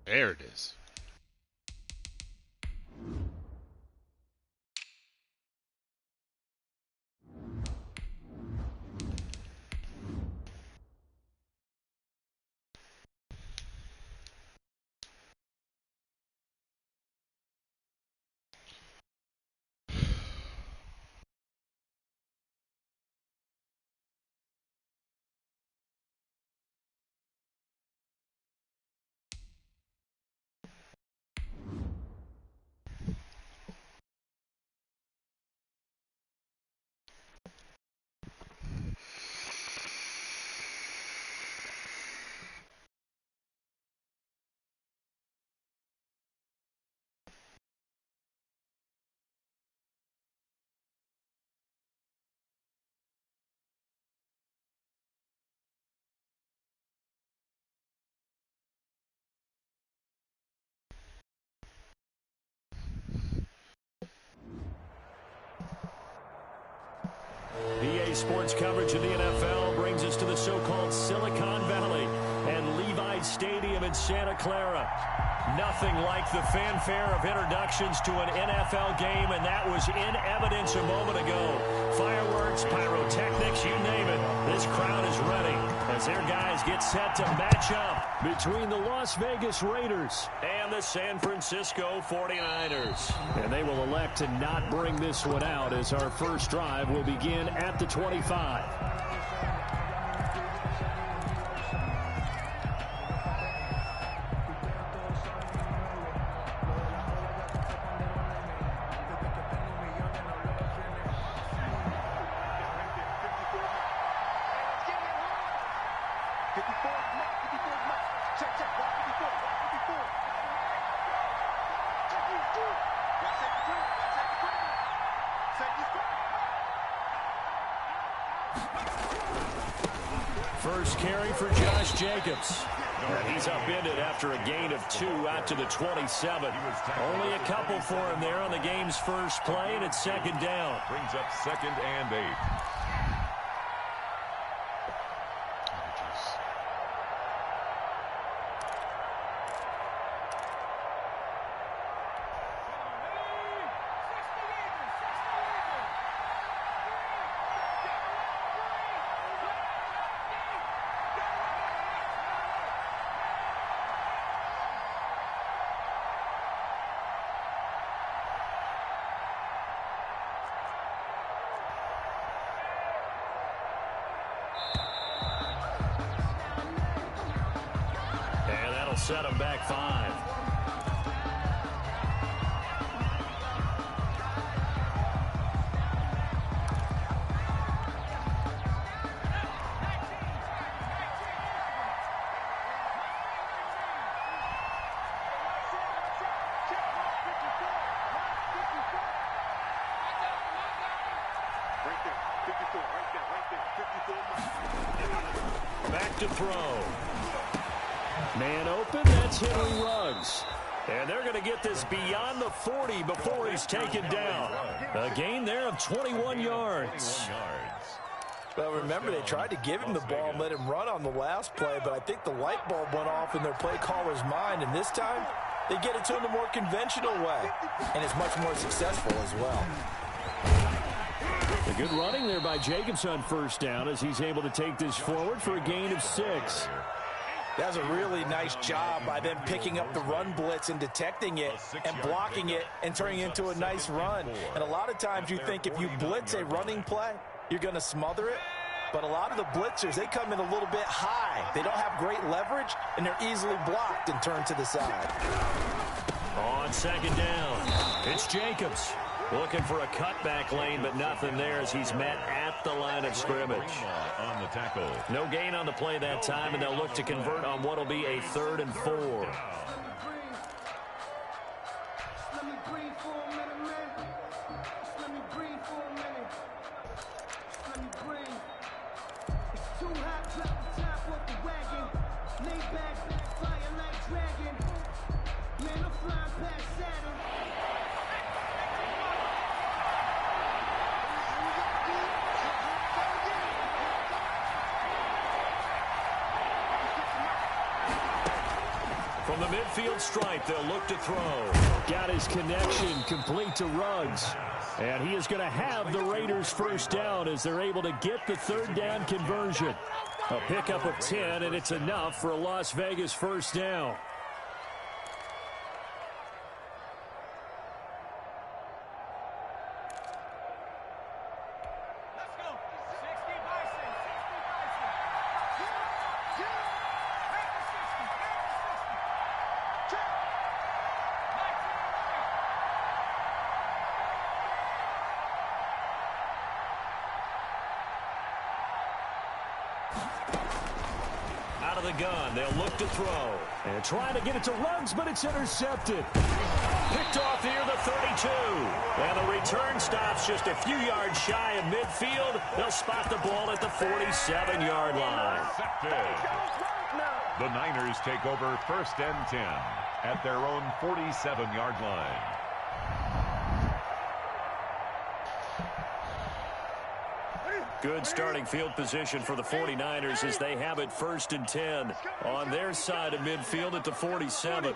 There it is. EA Sports coverage of the NFL brings us to the so-called Silicon Valley and Levi Stadium in Santa Clara. Nothing like the fanfare of introductions to an NFL game, and that was in evidence a moment ago. Fireworks, pyrotechnics, you name it. This crowd is ready as their guys get set to match up between the Las Vegas Raiders and the San Francisco 49ers. And they will elect to not bring this one out as our first drive will begin at the 25. First carry for Josh Jacobs. And he's upended after a gain of 2 out to the 27. Only a couple for him there on the game's first play, and it's second down. Brings up 2nd and 8. Set him back 5. Back to throw. Man open, that's Henry Ruggs. And they're going to get this beyond the 40 before he's taken down. A gain there of 21 yards. Well, remember, they tried to give him the ball and let him run on the last play, but I think the light bulb went off in their play caller's mind, and this time they get it to him the more conventional way, and it's much more successful as well. A good running there by Jacobs on first down as he's able to take this forward for a gain of 6. That was a really nice job by them picking up the run blitz and detecting it and blocking it and turning it into a nice run. And a lot of times you think if you blitz a running play, you're going to smother it. But a lot of the blitzers, they come in a little bit high. They don't have great leverage, and they're easily blocked and turned to the side. On second down, it's Jacobs. Looking for a cutback lane, but nothing there as he's met at the line of scrimmage. On the tackle. No gain on the play that time, and they'll look to convert on what will be a 3rd and 4. From From the midfield stripe, they'll look to throw. Got his connection complete to Ruggs. And he is going to have the Raiders first down as they're able to get the third down conversion. A pickup of 10, and it's enough for a Las Vegas first down. Out of the gun, they'll look to throw. And trying to get it to Ruggs, but it's intercepted. Picked off near the 32. And the return stops just a few yards shy of midfield. They'll spot the ball at the 47-yard line. The Niners take over first and 10 at their own 47-yard line. Good starting field position for the 49ers as they have it first and 10 on their side of midfield at the 47.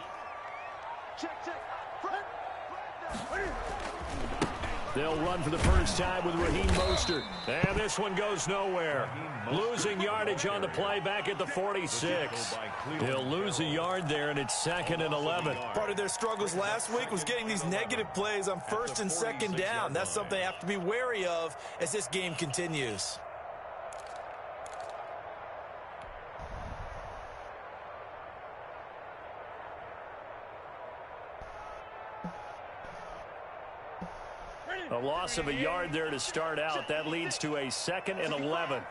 They'll run for the first time with Raheem Mostert. And this one goes nowhere. Losing yardage on the play back at the 46. They'll lose a yard there, and it's 2nd and 11. Part of their struggles last week was getting these negative plays on first and second down. That's something they have to be wary of as this game continues. A loss of a yard there to start out. That leads to a 2nd and 11.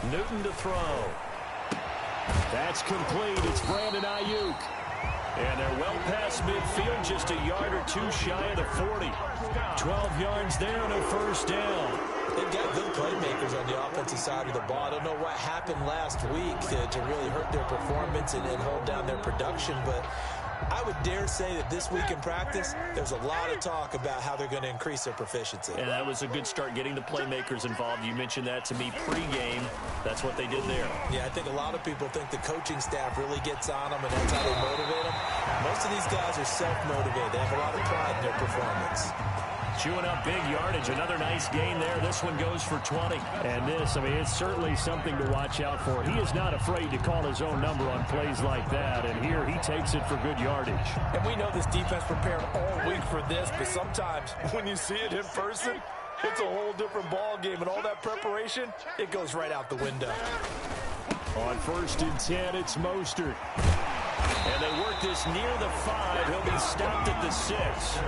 Newton to throw. That's complete. It's Brandon Ayuk. And they're well past midfield, just a yard or two shy of the 40. 12 yards there and a first down. They've got good playmakers on the offensive side of the ball. I don't know what happened last week to really hurt their performance and hold down their production, but I would dare say that this week in practice, there's a lot of talk about how they're going to increase their proficiency. And that was a good start getting the playmakers involved. You mentioned that to me pregame. That's what they did there. Yeah, I think a lot of people think the coaching staff really gets on them, and that's how they motivate them. Most of these guys are self-motivated. They have a lot of pride in their performance. Chewing up big yardage. Another nice gain there. This one goes for 20. And this, I mean, it's certainly something to watch out for. He is not afraid to call his own number on plays like that. And here he takes it for good yardage. And we know this defense prepared all week for this, but sometimes when you see it in person, it's a whole different ball game. And all that preparation, it goes right out the window. On first and 10, it's Mostert. And they work this near the 5. He'll be stopped at the 6.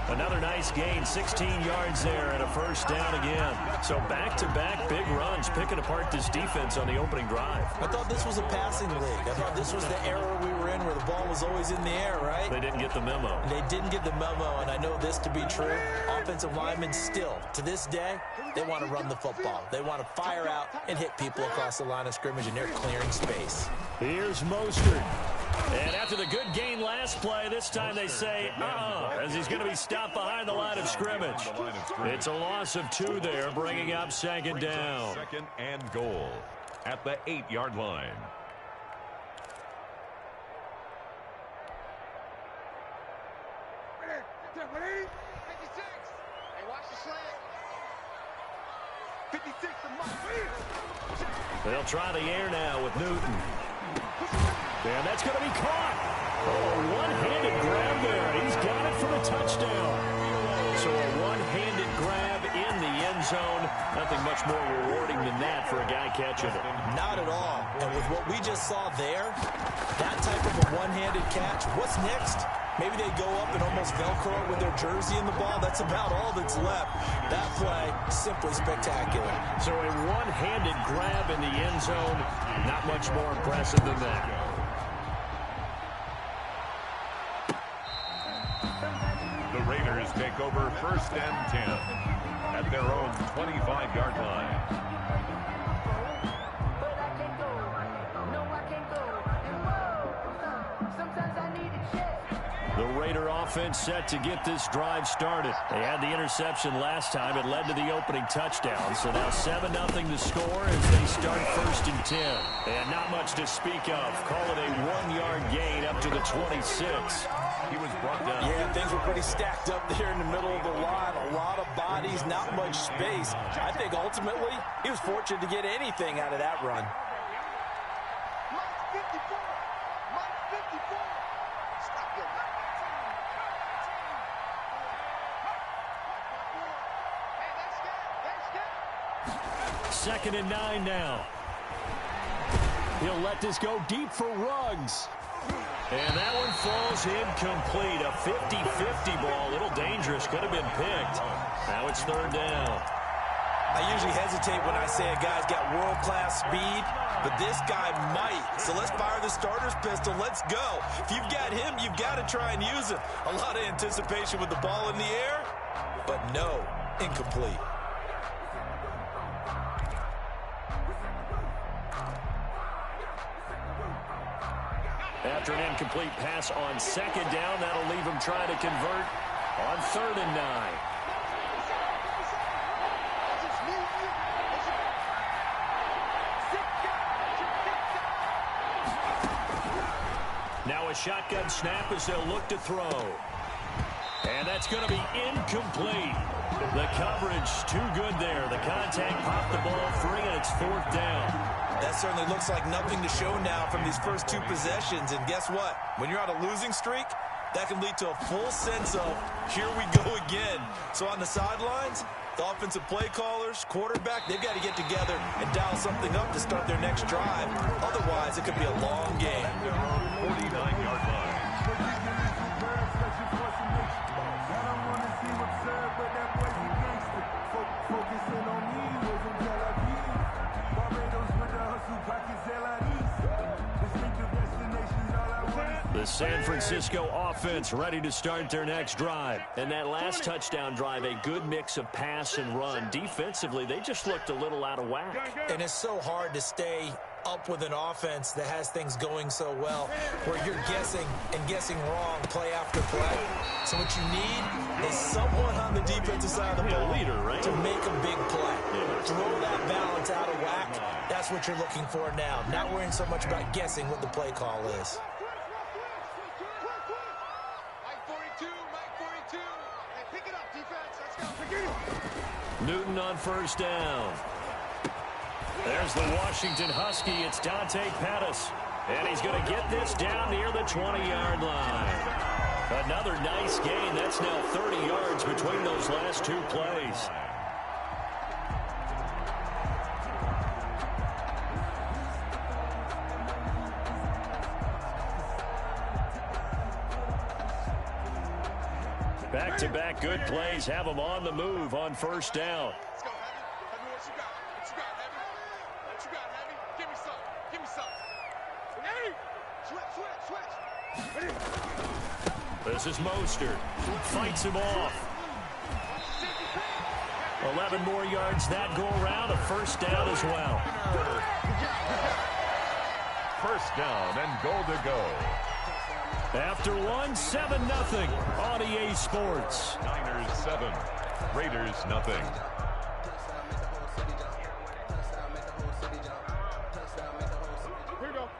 Another nice gain, 16 yards there and a first down again. So back-to-back big runs, picking apart this defense on the opening drive. I thought this was a passing league. I thought this was the era we were in where the ball was always in the air, right? They didn't get the memo. They didn't get the memo, and I know this to be true. Offensive linemen still, to this day, they want to run the football. They want to fire out and hit people across the line of scrimmage, and they're clearing space. Here's Mostert. And after the good gain last play, this time they say, as he's going to be stopped behind the line of scrimmage. It's a loss of 2 there, bringing up 2nd down. 2nd and goal at the 8-yard line. They'll try the air now with Newton. And that's going to be caught. Oh, one-handed grab there. He's got it for a touchdown. So a one-handed grab in the end zone. Nothing much more rewarding than that for a guy catching it. Not at all. And with what we just saw there, that type of a one-handed catch, what's next? Maybe they go up and almost Velcro with their jersey in the ball. That's about all that's left. That play, simply spectacular. So a one-handed grab in the end zone, not much more impressive than that. The Raiders take over first and 10 at their own 25-yard line. Sometimes I The Raider offense set to get this drive started. They had the interception last time. It led to the opening touchdown. So now 7-0 to score as they start 1st and 10. And not much to speak of. Call it a 1-yard gain up to the 26. He was brought down. Yeah, things were pretty stacked up there in the middle of the line. A lot of bodies, not much space. I think ultimately he was fortunate to get anything out of that run. Second and 9 now. He'll let this go deep for Ruggs. And that one falls incomplete. A 50-50 ball. A little dangerous. Could have been picked. Now it's 3rd down. I usually hesitate when I say a guy's got world-class speed, but this guy might. So let's fire the starter's pistol. Let's go. If you've got him, you've got to try and use it. A lot of anticipation with the ball in the air, but no, incomplete. After an incomplete pass on 2nd down, that'll leave him trying to convert on 3rd and 9. Now a shotgun snap as they'll look to throw. And that's going to be incomplete. The coverage too good there. The contact popped the ball free, and it's 4th down. That certainly looks like nothing to show now from these first 2 possessions. And guess what? When you're on a losing streak, that can lead to a full sense of, here we go again. So on the sidelines, the offensive play callers, quarterback, they've got to get together and dial something up to start their next drive. Otherwise, it could be a long game. 49-yard line. The San Francisco offense ready to start their next drive. And that last touchdown drive, a good mix of pass and run. Defensively, they just looked a little out of whack. And it's so hard to stay up with an offense that has things going so well, where you're guessing and guessing wrong play after play. So what you need is someone on the defensive side of the ball to make a big play. Throw that balance out of whack. That's what you're looking for now. Not worrying so much about guessing what the play call is. Newton on 1st down. There's the Washington Husky. It's Dante Pettis. And he's going to get this down near the 20-yard line. Another nice gain. That's now 30 yards between those last 2 plays. Back-to-back good plays have them on the move on 1st down. Let's go, Heavy. Heavy, what you got? What you got, Heavy? What you got, Heavy? Give me some. Give me some. Hey! Switch. This is Mostert. Fights him off. 11 more yards that go around. A 1st down as well. 1st down and goal to go. After 7-0 on EA Sports. Niners 7, Raiders nothing.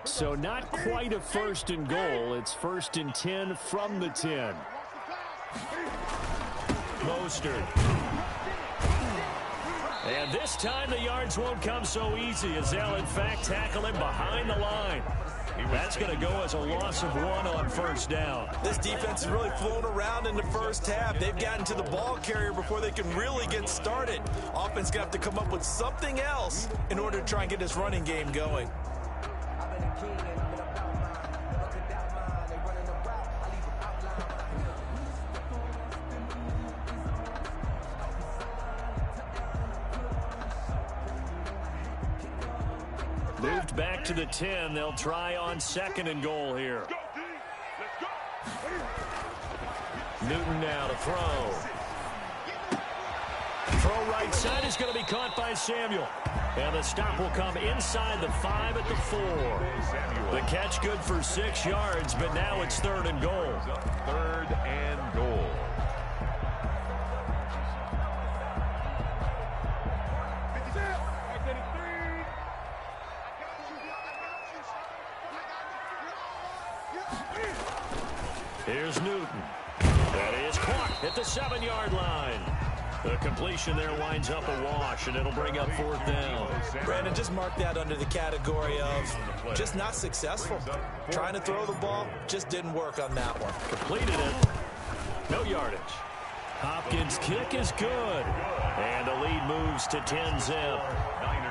So not quite a 1st and goal. It's 1st and 10 from the 10. Mostert. And this time the yards won't come so easy as they'll in fact tackle him behind the line. That's going to go as a loss of 1 on 1st down. This defense is really flown around in the 1st half. They've gotten to the ball carrier before they can really get started. Offense going to have to come up with something else in order to try and get this running game going. Moved back to the 10. They'll try on 2nd and goal here. Newton now to throw. Throw right side is going to be caught by Samuel. And the stop will come inside the 5 at the 4. The catch good for 6 yards, but now it's 3rd and goal. 3rd and goal. Here's Newton. That is caught at the 7-yard line. The completion there winds up a wash, and it'll bring up 4th down. Brandon, just mark that under the category of just not successful. Trying to throw the ball, just didn't work on that one. Completed it. No yardage. Hopkins' kick is good. And the lead moves to 10-zip.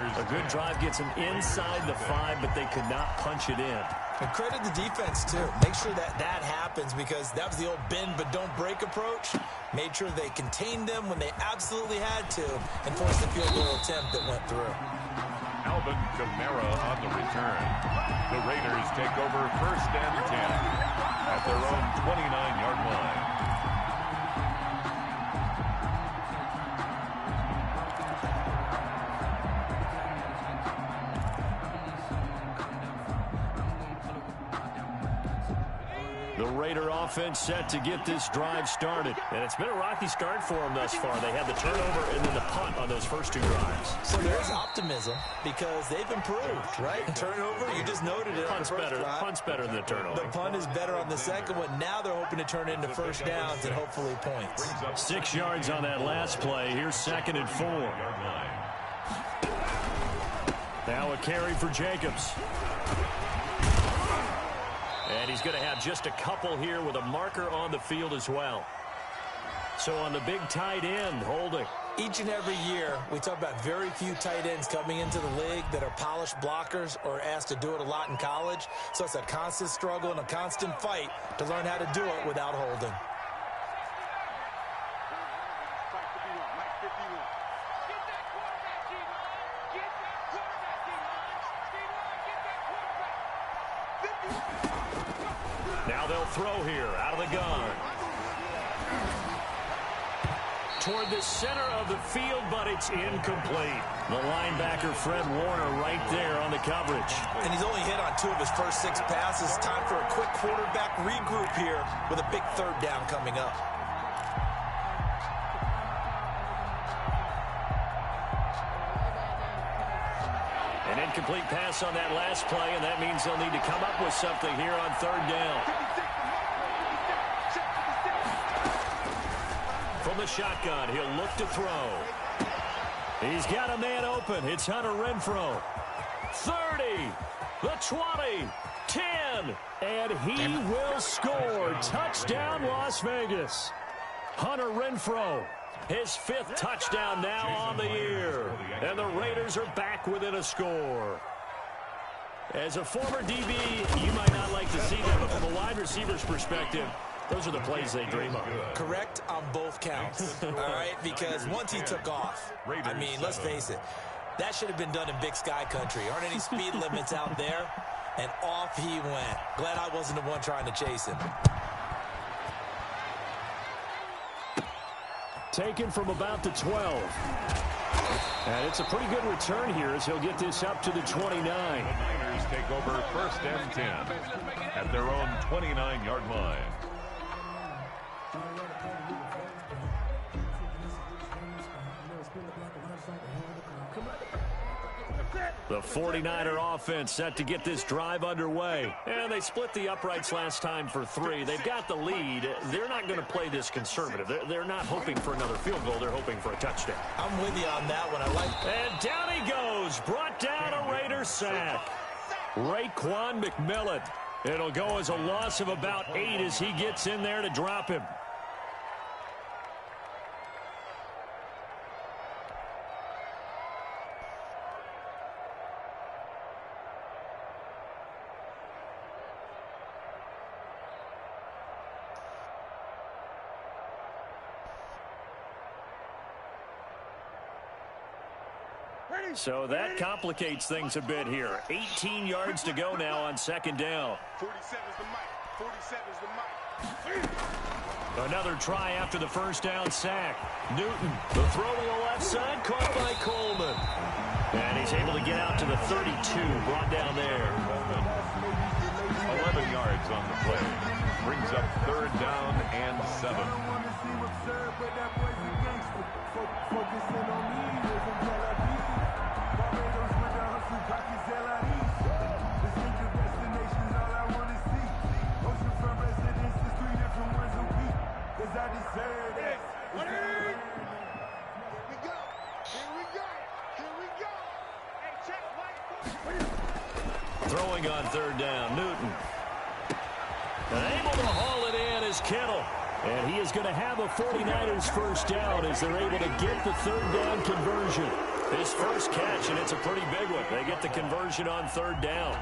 A good drive gets them inside the 5, but they could not punch it in. And credit the defense, too. Make sure that happens, because that was the old bend but don't break approach. Made sure they contained them when they absolutely had to and forced the field goal attempt that went through. Alvin Kamara on the return. The Raiders take over 1st and 10 at their own 29-yard line. The Raider offense set to get this drive started. And it's been a rocky start for them thus far. They had the turnover and then the punt on those first 2 drives. So there's optimism because they've improved, right? Turnover, you just noted it. Punt's better. Punt's better than the turnover. The punt is better on the second one. Now they're hoping to turn it into 1st downs and hopefully points. 6 yards on that last play. Here's 2nd and 4. Now a carry for Jacobs. And he's going to have just a couple here with a marker on the field as well. So on the big tight end, holding. Each and every year, we talk about very few tight ends coming into the league that are polished blockers or asked to do it a lot in college. So it's a constant struggle and a constant fight to learn how to do it without holding. Now they'll throw here out of the gun. Toward the center of the field, but it's incomplete. The linebacker, Fred Warner, right there on the coverage. And he's only hit on 2 of his first 6 passes. Time for a quick quarterback regroup here with a big 3rd down coming up. An incomplete pass on that last play, and that means they'll need to come up with something here on 3rd down. From the shotgun, he'll look to throw. He's got a man open. It's Hunter Renfrow. 30, the 20, 10, and he will score. Touchdown, Las Vegas. Hunter Renfrow. His 5th touchdown now on the year. And the Raiders are back within a score. As a former DB, you might not like to see that, but from a wide receiver's perspective, those are the plays they dream of. Correct on both counts, all right? Because once he took off, I mean, let's face it, that should have been done in Big Sky country. Aren't any speed limits out there? And off he went. Glad I wasn't the one trying to chase him. Taken from about the 12. And it's a pretty good return here as he'll get this up to the 29. The Niners take over 1st and 10 at their own 29-yard line. The 49er offense set to get this drive underway. And they split the uprights last time for 3. They've got the lead. They're not going to play this conservative. They're not hoping for another field goal. They're hoping for a touchdown. I'm with you on that one. I like that. And down he goes. Brought down a Raider sack. Raekwon McMillan. It'll go as a loss of about 8 as he gets in there to drop him. So that complicates things a bit here. 18 yards to go now on 2nd down. 47 is the mic. 47 is the mic. Another try after the first down sack. Newton, the throw to the left side, caught by Coleman. And he's able to get out to the 32, brought down there. 11 yards on the play. Brings up 3rd down and 7. Throwing on 3rd down, Newton. Able to haul it in is Kittle. And he is going to have a 49ers first down as they're able to get the 3rd down conversion. His first catch, and it's a pretty big one. They get the conversion on 3rd down.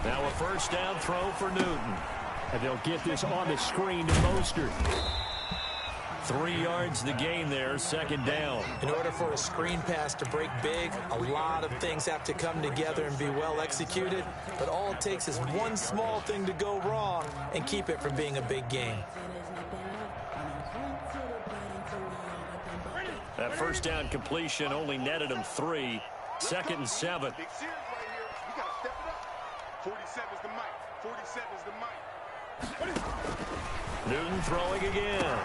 Now a first down throw for Newton. And they'll get this on the screen to Mostert. 3 yards the gain there, 2nd down. In order for a screen pass to break big, a lot of things have to come together and be well executed. But all it takes is one small thing to go wrong and keep it from being a big gain. That first down completion only netted him 3. 2nd and 7. 47's the mic. 47's the mic. Newton throwing again.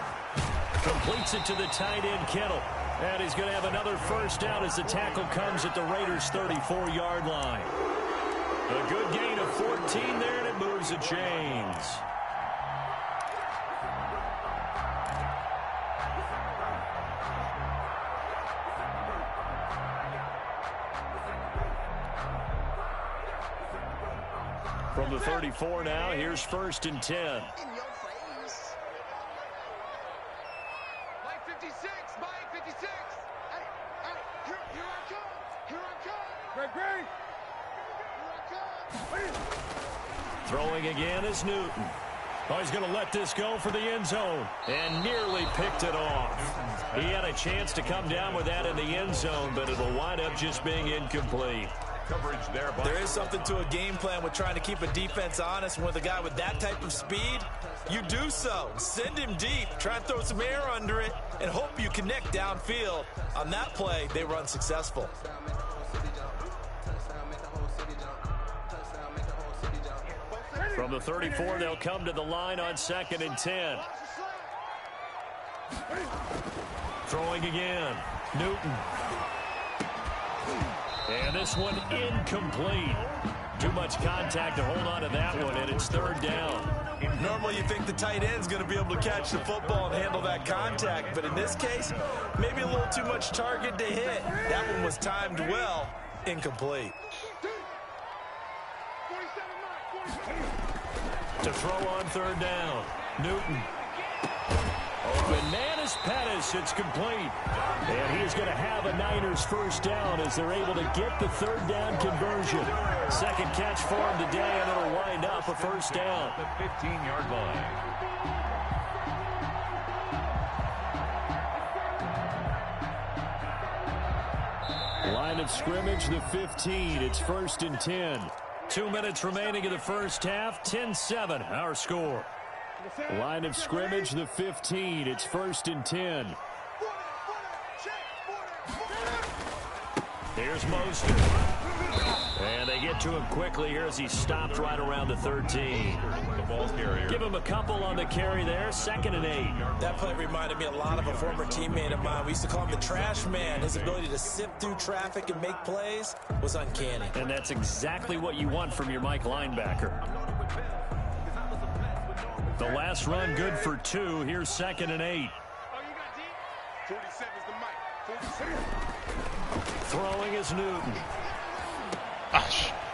Completes it to the tight end, Kittle. And he's going to have another first down as the tackle comes at the Raiders' 34-yard line. A good gain of 14 there, and it moves the chains. From the 34 now, here's 1st and 10. In your face. Mike 56, Mike 56. Hey, here I come. Here I come. Greg. Here I come. Throwing again is Newton. Oh, he's going to let this go for the end zone. And nearly picked it off. He had a chance to come down with that in the end zone, but it'll wind up just being incomplete. Coverage there. There is something to a game plan with trying to keep a defense honest. With a guy with that type of speed, you do so. Send him deep. Try and throw some air under it and hope you connect downfield. On that play, they were unsuccessful. From the 34, they'll come to the line on 2nd and 10. Throwing again. Newton. And this one incomplete. Too much contact to hold on to that one, and it's 3rd down. Normally you think the tight end's going to be able to catch the football and handle that contact, but in this case, maybe a little too much target to hit. That one was timed well, incomplete. To throw on 3rd down, Newton. Bananas Pettis, it's complete. And he is going to have a Niners first down as they're able to get the 3rd down conversion. 2nd catch for him today, and it'll wind up a first down. The 15-yard line. Line of scrimmage, the 15. It's 1st and 10. 2 minutes remaining in the first half. 10-7, our score. Line of scrimmage, the 15. It's 1st and 10. Here's Mostert. And they get to him quickly here as he stopped right around the 13. The ball carrier. Give him a couple on the carry there. 2nd and 8. That play reminded me a lot of a former teammate of mine. We used to call him the trash man. His ability to sift through traffic and make plays was uncanny. And that's exactly what you want from your Mike linebacker. The last run good for 2. Here's 2nd and 8. 47's the mic. 47. Throwing is Newton.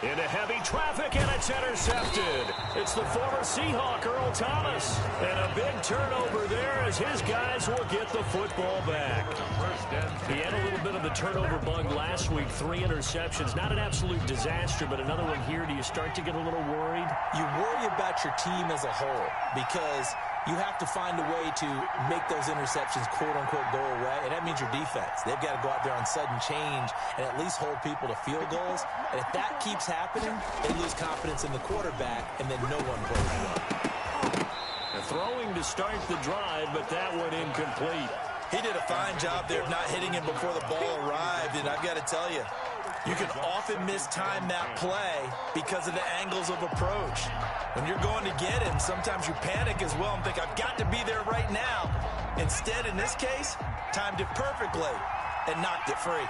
Into heavy traffic, and it's intercepted. It's the former Seahawk, Earl Thomas. And a big turnover there as his guys will get the football back. He had a little bit of the turnover bug last week. 3 interceptions. Not an absolute disaster, but another one here. Do you start to get a little worried? You worry about your team as a whole because you have to find a way to make those interceptions, quote-unquote, go away, and that means your defense. They've got to go out there on sudden change and at least hold people to field goals. And if that keeps happening, they lose confidence in the quarterback, and then no one plays well. Throwing to start the drive, but that one incomplete. He did a fine job there of not hitting him before the ball arrived, and I've got to tell you, you can often mistime that play because of the angles of approach. When you're going to get him, sometimes you panic as well and think, I've got to be there right now. Instead, in this case, timed it perfectly and knocked it free.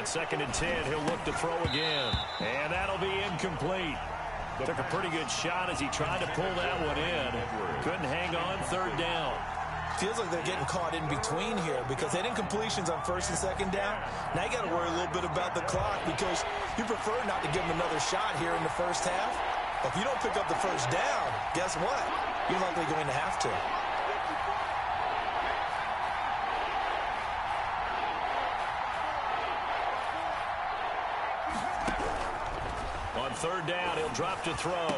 Second and 10, he'll look to throw again. And that'll be incomplete. Took a pretty good shot as he tried to pull that one in. Couldn't hang on, third down. Feels like they're getting caught in between here because they had incompletions on first and second down. Now you got to worry a little bit about the clock because you prefer not to give them another shot here in the first half. But if you don't pick up the first down, guess what? You're likely going to have to. Third down, he'll drop to throw.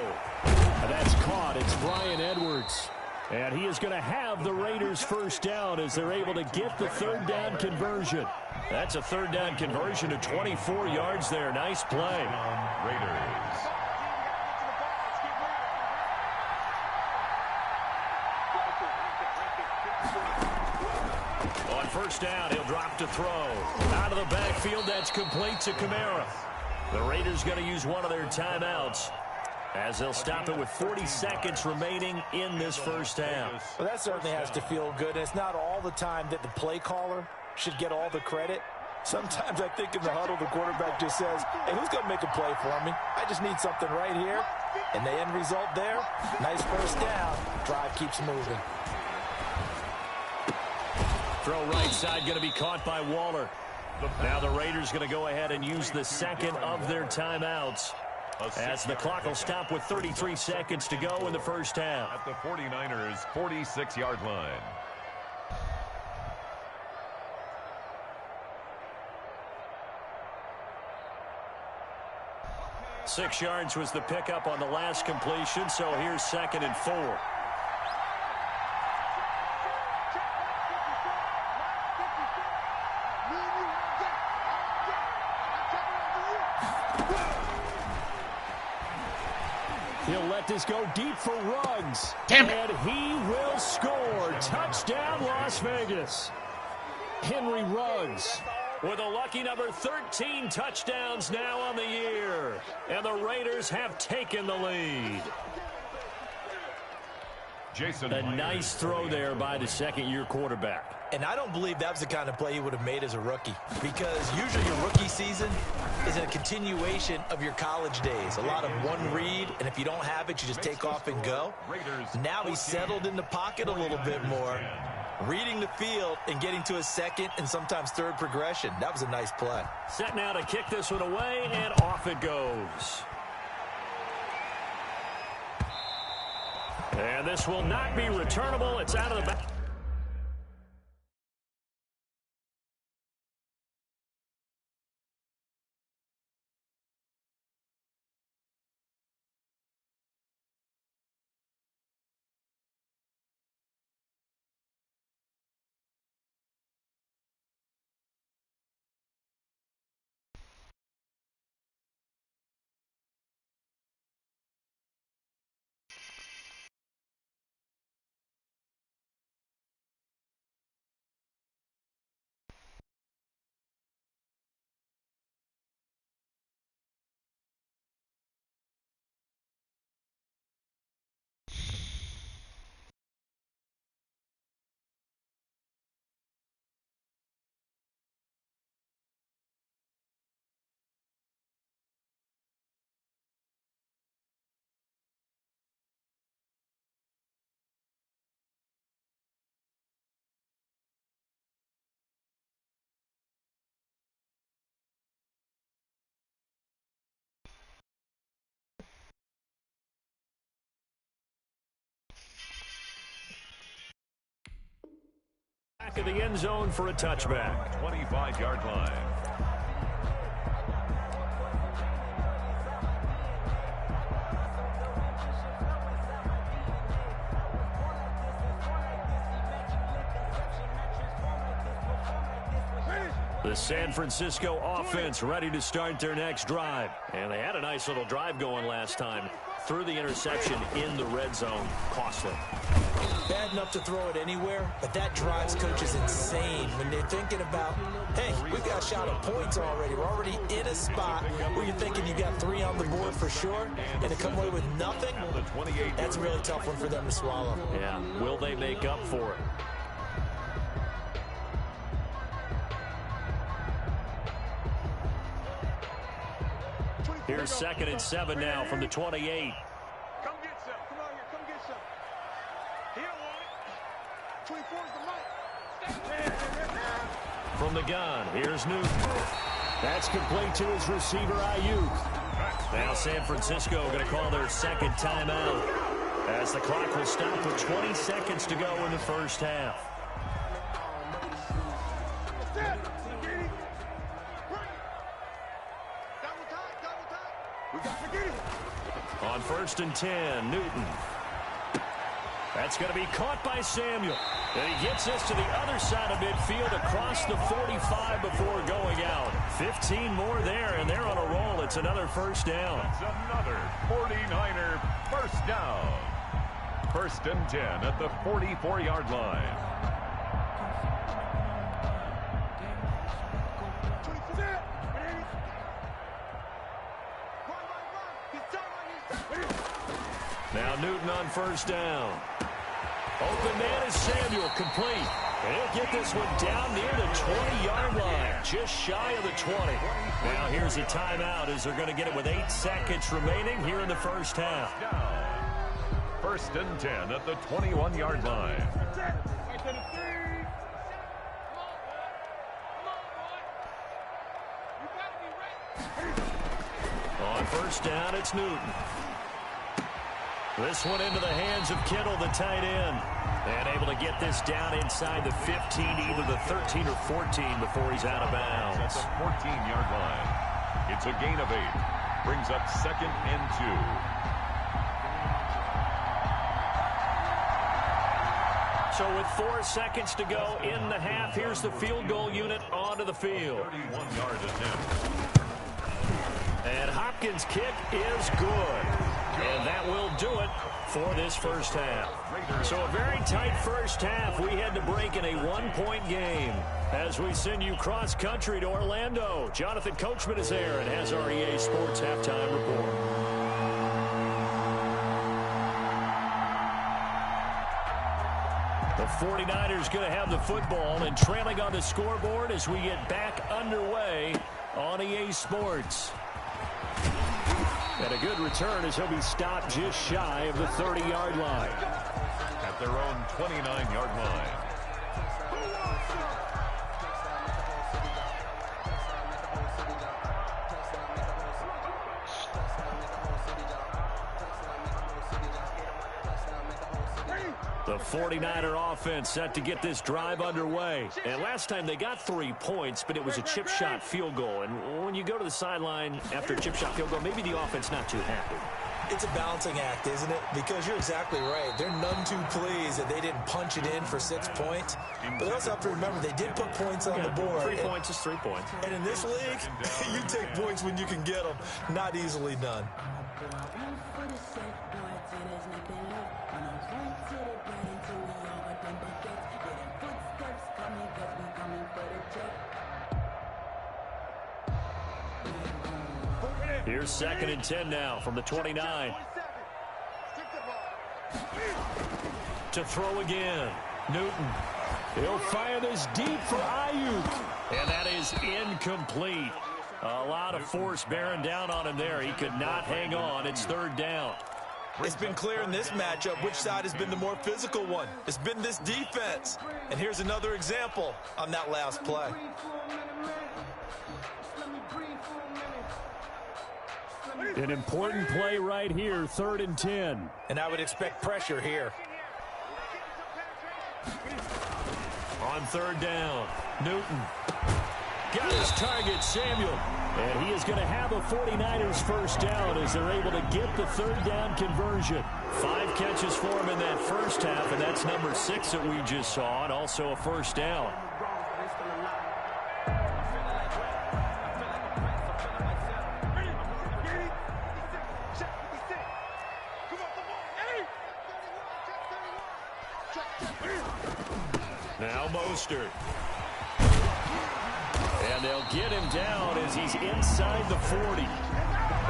That's caught. It's Bryan Edwards. And he is going to have the Raiders first down as they're able to get the third down conversion. That's a third down conversion of 24 yards there. Nice play. Raiders. On first down, he'll drop to throw. Out of the backfield, that's complete to Kamara. The Raiders going to use one of their timeouts as they'll stop it with 40 seconds remaining in this first half. Well, that certainly has to feel good. It's not all the time that the play caller should get all the credit. Sometimes I think in the huddle, the quarterback just says, hey, who's going to make a play for me? I just need something right here. And the end result there, nice first down. Drive keeps moving. Throw right side going to be caught by Waller. Now the Raiders going to go ahead and use the second of their timeouts as the clock will stop with 33 seconds to go in the first half. At the 49ers' 46-yard line. Six yards was the pickup on the last completion, so here's second and 4. He'll let this go deep for Ruggs. And he will score. Touchdown, Las Vegas. Henry Ruggs with a lucky number 13 touchdowns now on the year. And the Raiders have taken the lead. A nice throw there by the second-year quarterback. And I don't believe that was the kind of play he would have made as a rookie, because usually your rookie season is a continuation of your college days. A lot of one read, and if you don't have it, you just take off and go. Now he's settled in the pocket a little bit more, reading the field and getting to a second and sometimes third progression. That was a nice play. Set now to kick this one away, and off it goes. And this will not be returnable. It's out of the back. Back of the end zone for a touchback. 25-yard line. The San Francisco offense ready to start their next drive. And they had a nice little drive going last time. Threw the interception in the red zone. Costly. Bad enough to throw it anywhere, but that drives coaches insane when they're thinking about, hey, we've got a shot at points already. We're already in a spot where you're thinking you got 3 on the board for sure, and to come away with nothing, that's a really tough one for them to swallow. Yeah, will they make up for it? Here's 2nd and 7 now from the 28. Come get some. Come on here. Come get some. He don't want it. 24's the mic. From the gun, here's Newton. That's complete to his receiver, Ayuk. Now San Francisco going to call their 2nd timeout as the clock will stop with 20 seconds to go in the first half. On 1st and 10, Newton. That's going to be caught by Samuel. And he gets this to the other side of midfield across the 45 before going out. 15 more there, and they're on a roll. It's another first down. It's another 49er first down. 1st and 10 at the 44-yard line. Now Newton on 1st down. Open man is Samuel, complete. And he'll get this one down near the 20-yard line, just shy of the 20. Now here's a timeout as they're going to get it with 8 seconds remaining here in the first half. 1st and 10 at the 21-yard line. On 1st down, it's Newton. This one into the hands of Kittle, the tight end. And able to get this down inside the 15, either the 13 or 14 before he's out of bounds. At the 14-yard line. It's a gain of 8. Brings up 2nd and 2. So with 4 seconds to go in the half, here's the field goal unit onto the field. 31-yard attempt. And Hopkins' kick is good. And that will do it for this first half. So a very tight first half. We had to break in a 1-point game as we send you cross-country to Orlando. Jonathan Coachman is there and has our EA Sports halftime report. The 49ers going to have the football and trailing on the scoreboard as we get back underway on EA Sports. And a good return as he'll be stopped just shy of the 30-yard line. At their own 29-yard line. The 49er offense set to get this drive underway. And last time they got 3 points, but it was a chip shot field goal. And when you go to the sideline after a chip shot field goal, maybe the offense not too happy. It's a balancing act, isn't it? Because you're exactly right. They're none too pleased that they didn't punch it in for 6 points. But they also have to remember they did put points on the board. 3 points is 3 points. And in this league, you take points when you can get them. Not easily done. Here's 2nd and 10 now from the 29. To throw again. Newton. He'll fire this deep for Ayuk. And that is incomplete. A lot of force bearing down on him there. He could not hang on. It's 3rd down. It's been clear in this matchup which side has been the more physical one. It's been this defense. And here's another example on that last play. An important play right here, 3rd and 10. And I would expect pressure here. On on third down. Newton got his target, Samuel. And he is going to have a 49ers first down as they're able to get the third down conversion. 5 catches for him in that first half, and that's number 6 that we just saw, and also a first down. Now Mostert. And they'll get him down as he's inside the 40.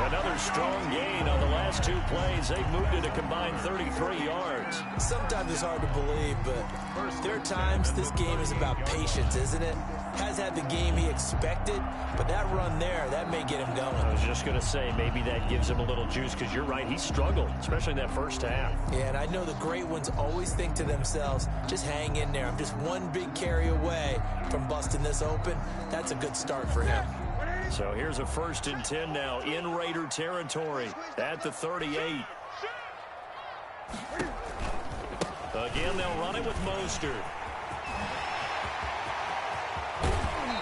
Another strong gain on the last 2 plays. They've moved it a combined 33 yards. Sometimes it's hard to believe, but there are times this game is about patience, isn't it? Has had the game he expected, but that run there, that may get him going. I was just going to say, maybe that gives him a little juice, because you're right, he struggled, especially in that first half. Yeah, and I know the great ones always think to themselves, just hang in there. I'm just one big carry away from busting this open. That's a good start for him. So here's a 1st and 10 now in Raider territory at the 38. Again, they'll run it with Mostert.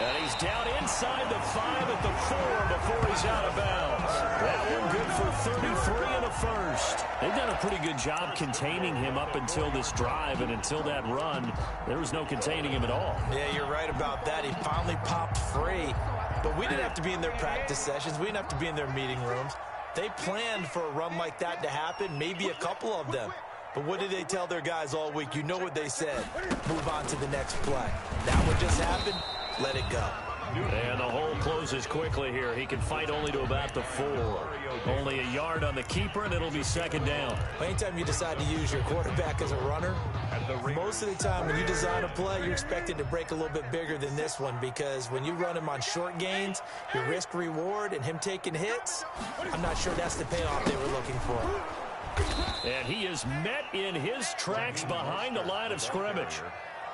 And he's down inside the 5 at the 4 before he's out of bounds. That one good for 33 and a first. They've done a pretty good job containing him up until this drive, and until that run, there was no containing him at all. Yeah, you're right about that. He finally popped free. But we didn't have to be in their practice sessions. We didn't have to be in their meeting rooms. They planned for a run like that to happen, maybe a couple of them. But what did they tell their guys all week? You know what they said. Move on to the next play. That one just happened. Let it go. And the hole closes quickly here. He can fight only to about the 4. Only a yard on the keeper, and it'll be 2nd down. Anytime you decide to use your quarterback as a runner, most of the time when you design a play, you're expected to break a little bit bigger than this one, because when you run him on short gains, your risk-reward and him taking hits, I'm not sure that's the payoff they were looking for. And he is met in his tracks behind the line of scrimmage.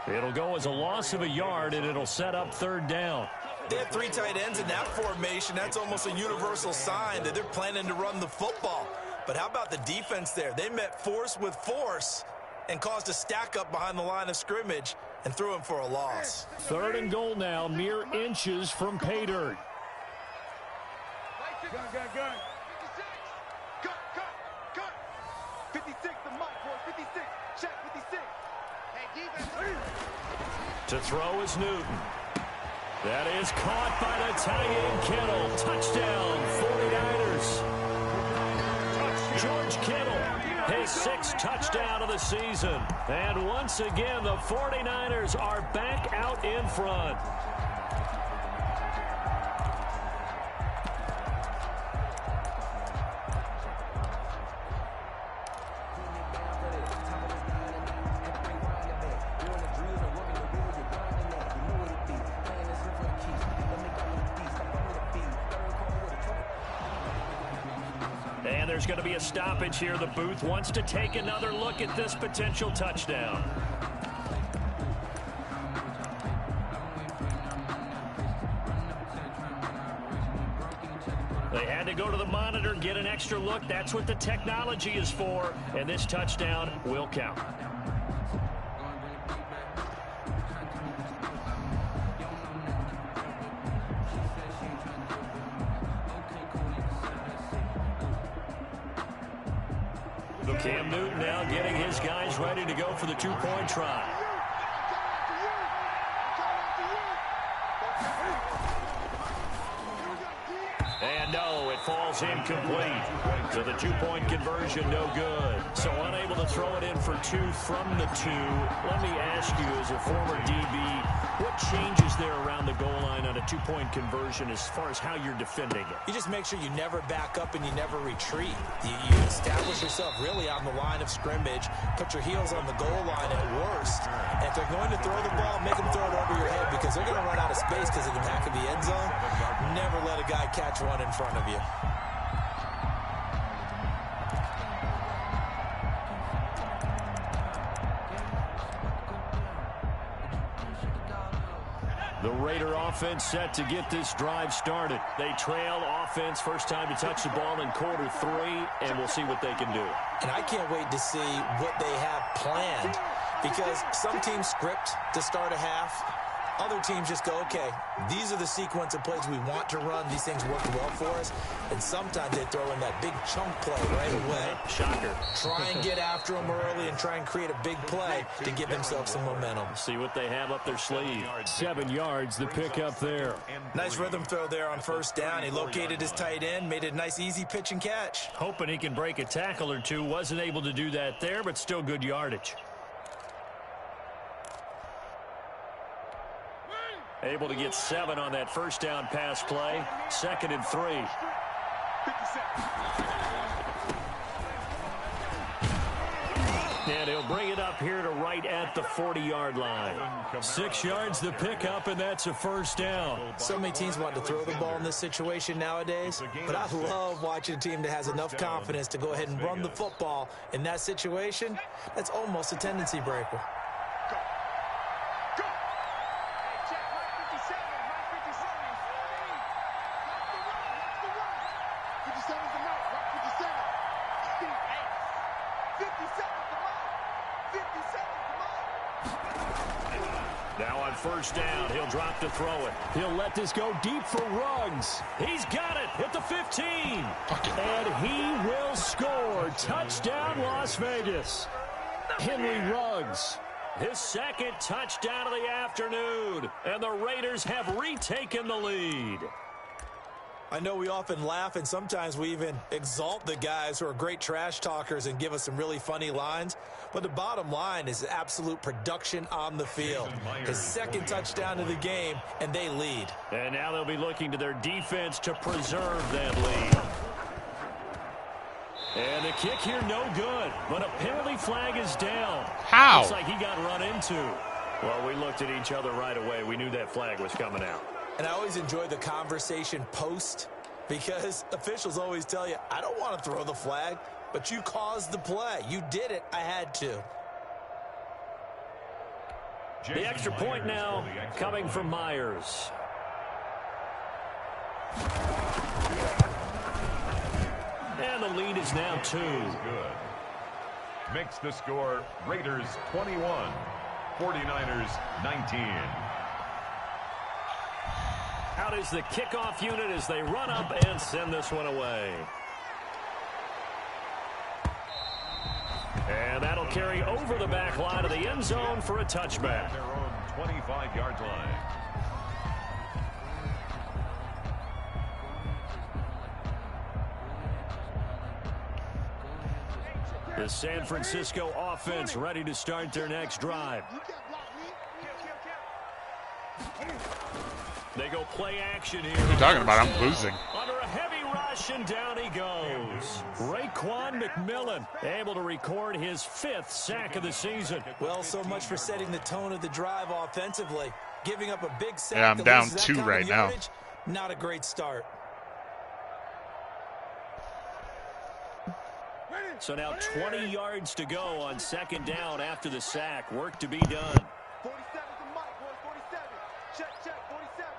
It'll go as a loss of a yard, and it'll set up 3rd down. They have 3 tight ends in that formation. That's almost a universal sign that they're planning to run the football. But how about the defense there? They met force with force and caused a stack up behind the line of scrimmage and threw him for a loss. 3rd and goal now, mere inches from pay dirt. Gun. 56. Cut. 56, the mic, boy. 56. Check 56. Hey, defense. To throw is Newton. That is caught by the tight end Kittle. Touchdown, 49ers. George Kittle, his 6th touchdown of the season. And once again, the 49ers are back out in front. And there's going to be a stoppage here. The booth wants to take another look at this potential touchdown. They had to go to the monitor, get an extra look. That's what the technology is for. And this touchdown will count. Cam Newton now getting his guys ready to go for the 2-point try. And no, it falls incomplete. So the 2-point conversion, no good. So unable to throw it in for 2 from the 2. Let me ask you, as a former DB, what changes there around the goal line on a 2-point conversion as far as how you're defending it? You just make sure you never back up and you never retreat. You establish yourself really on the line of scrimmage, put your heels on the goal line at worst. And if they're going to throw the ball, make them throw it over your head, because they're going to run out of space because of the back of the end zone. Never let a guy catch one in front of you. The Raider offense set to get this drive started. They trail offense, first time to touch the ball in quarter 3, and we'll see what they can do. And I can't wait to see what they have planned. because some teams script to start a half. Other teams just go, okay, these are the sequence of plays we want to run. These things work well for us. And sometimes they throw in that big chunk play right away. Shocker. Try and get after them early and try and create a big play to give themselves some momentum. See what they have up their sleeve. 7 yards, the pickup there. Nice rhythm throw there on first down. He located his tight end, made a nice easy pitch and catch. Hoping he can break a tackle or two. Wasn't able to do that there, but still good yardage. Able to get 7 on that first down pass play. 2nd and 3. And he'll bring it up here to right at the 40-yard line. 6 yards the pickup, and that's a first down. So many teams want to throw the ball in this situation nowadays, but I love watching a team that has enough confidence to go ahead and run the football in that situation. That's almost a tendency breaker. Now on first down, he'll drop to throw it. He'll let this go deep for Ruggs. He's got it at the 15. And he will score. Touchdown, Las Vegas. Henry Ruggs. His 2nd touchdown of the afternoon. And the Raiders have retaken the lead. I know we often laugh, and sometimes we even exalt the guys who are great trash talkers and give us some really funny lines. But the bottom line is absolute production on the field. His 2nd touchdown of the game, and they lead. And now they'll be looking to their defense to preserve that lead. And the kick here no good, but a penalty flag is down. How? Looks like he got run into. Well, we looked at each other right away. We knew that flag was coming out. And I always enjoy the conversation post, because officials always tell you, I don't want to throw the flag, but you caused the play. You did it. I had to. The extra point now coming from Myers. And the lead is now 2. Good. Makes the score Raiders 21, 49ers 19. Out is the kickoff unit as they run up and send this one away. And that'll carry over the back line of the end zone for a touchback. Their own 25-yard line. The San Francisco offense ready to start their next drive. They go play action here. What are you talking about? I'm losing. Under a heavy rush, and down he goes. Raekwon McMillan able to record his 5th sack of the season. Well, so much for setting the tone of the drive offensively. Giving up a big sack. Yeah, I'm that down loses that 2 kind of right now. yardage, not a great start. So now 20 yards to go on 2nd down after the sack. Work to be done. 47 to Mike, boys. 47. Check, 47.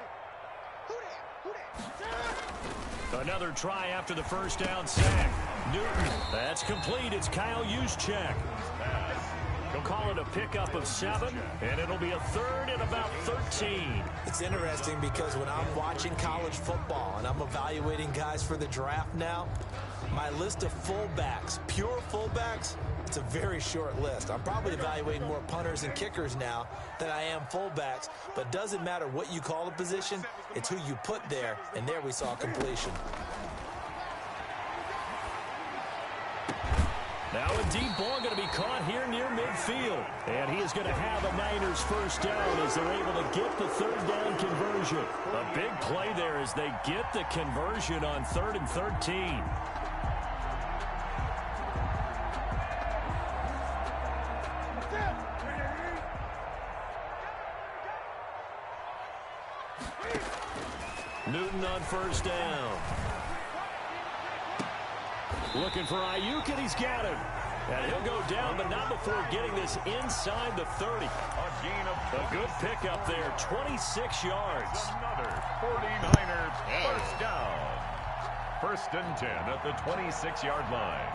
Who that? Another try after the first down sack. Newton, that's complete. It's Kyle Juszczyk. He'll call it a pickup of 7, and it'll be a 3rd and about 13. It's interesting because when I'm watching college football and I'm evaluating guys for the draft now, my list of fullbacks, pure fullbacks, it's a very short list. I'm probably evaluating more punters and kickers now than I am fullbacks, but it doesn't matter what you call the position, it's who you put there, and there we saw completion. Now a deep ball going to be caught here near midfield. And he is going to have a Niners first down as they're able to get the 3rd down conversion. A big play there as they get the conversion on 3rd and 13. Newton on first down. Looking for Ayuk, and he's got him. And he'll go down, but not before getting this inside the 30. A good pickup there, 26 yards. Another 49er first down. 1st and 10 at the 26-yard line.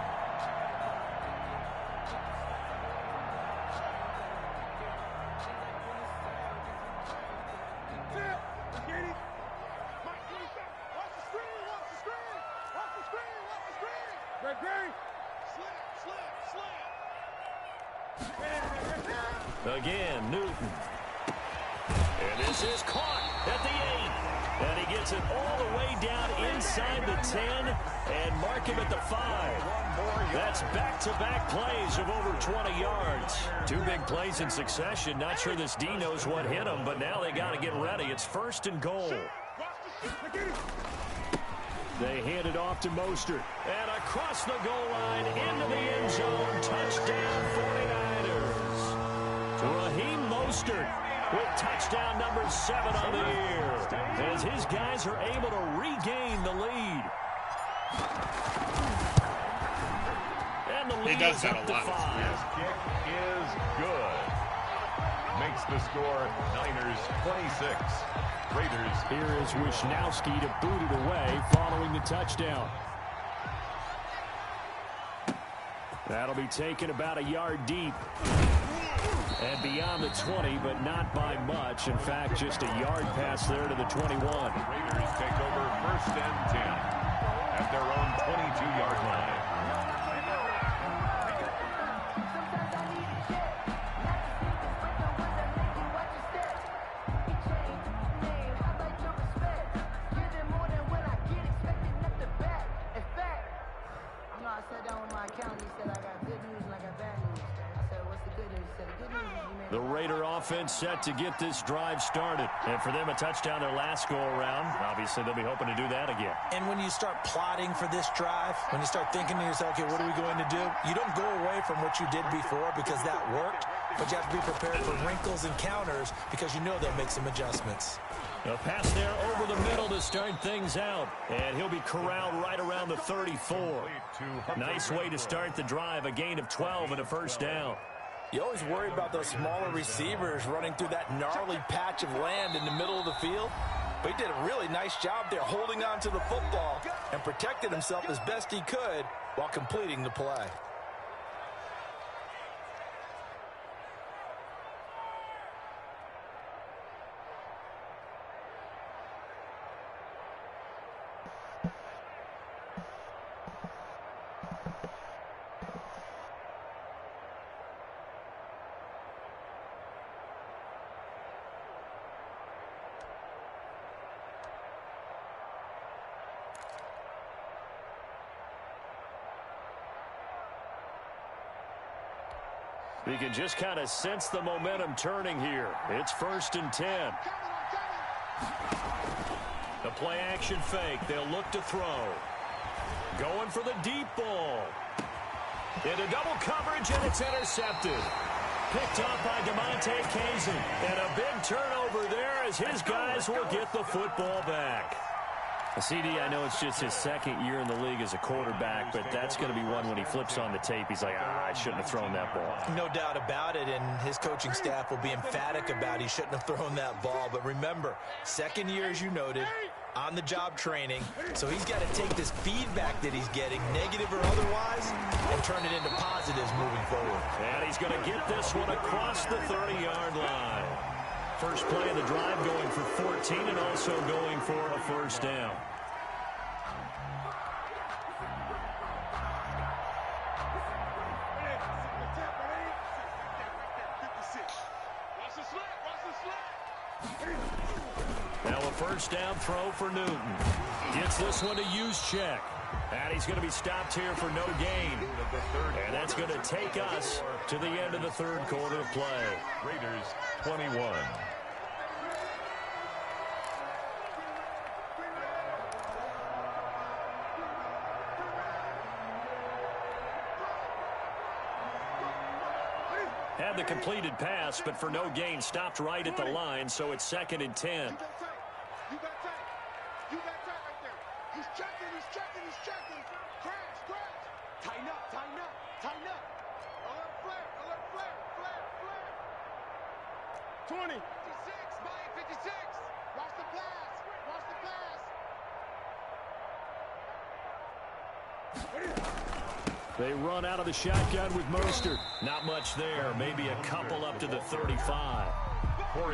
Again, Newton. And this is caught at the 8. And he gets it all the way down inside the 10 and mark him at the 5. That's back-to-back plays of over 20 yards. 2 big plays in succession. Not sure this D knows what hit him, but now they got to get ready. It's 1st and goal. They hand it off to Mostert. And across the goal line into the end zone. Touchdown 49ers. Raheem Mostert with touchdown number 7 on the year. As his guys are able to regain the lead. And the lead is up to 5. His kick is good. Makes the score Niners 26. Raiders. Here is Wisnowski to boot it away following the touchdown. That'll be taken about a yard deep. And beyond the 20, but not by much. In fact, just a yard pass there to the 21. Raiders take over 1st and 10 at their own 22-yard line. The Raider offense set to get this drive started. And for them, a touchdown their last go-around. Obviously, they'll be hoping to do that again. And when you start plotting for this drive, when you start thinking to yourself, okay, what are we going to do? You don't go away from what you did before because that worked, but you have to be prepared for wrinkles and counters because you know they'll make some adjustments. A pass there over the middle to start things out. And he'll be corralled right around the 34. Nice way to start the drive, a gain of 12 and a 1st down. You always worry about those smaller receivers running through that gnarly patch of land in the middle of the field. But he did a really nice job there holding on to the football and protected himself as best he could while completing the play. You can just kind of sense the momentum turning here. It's 1st and 10. The play action fake. They'll look to throw. Going for the deep ball. Into double coverage, and it's intercepted. Picked off by DeMonte Kazin. And a big turnover there as his guys will get the football back. CD, I know it's just his 2nd year in the league as a quarterback, but that's going to be one when he flips on the tape. He's like, I shouldn't have thrown that ball. No doubt about it, and his coaching staff will be emphatic about he shouldn't have thrown that ball. But remember, 2nd year, as you noted, on-the-job training, so he's got to take this feedback that he's getting, negative or otherwise, and turn it into positives moving forward. And he's going to get this one across the 30-yard line. First play of the drive going for 14 and also going for a 1st down. Now a 1st down throw for Newton. Gets this one to Juszczyk. And he's going to be stopped here for no gain. And that's going to take us to the end of the 3rd quarter of play. Raiders 21. Had the completed pass, but for no gain, stopped right at the line, so it's 2nd and 10. You got tight. You got tight right there. He's checking. Crash. Tighten up. Alert flare. 20. 56, Mike, 56. Watch the pass. They run out of the shotgun with Mostert. Not much there. Maybe a couple up to the 35.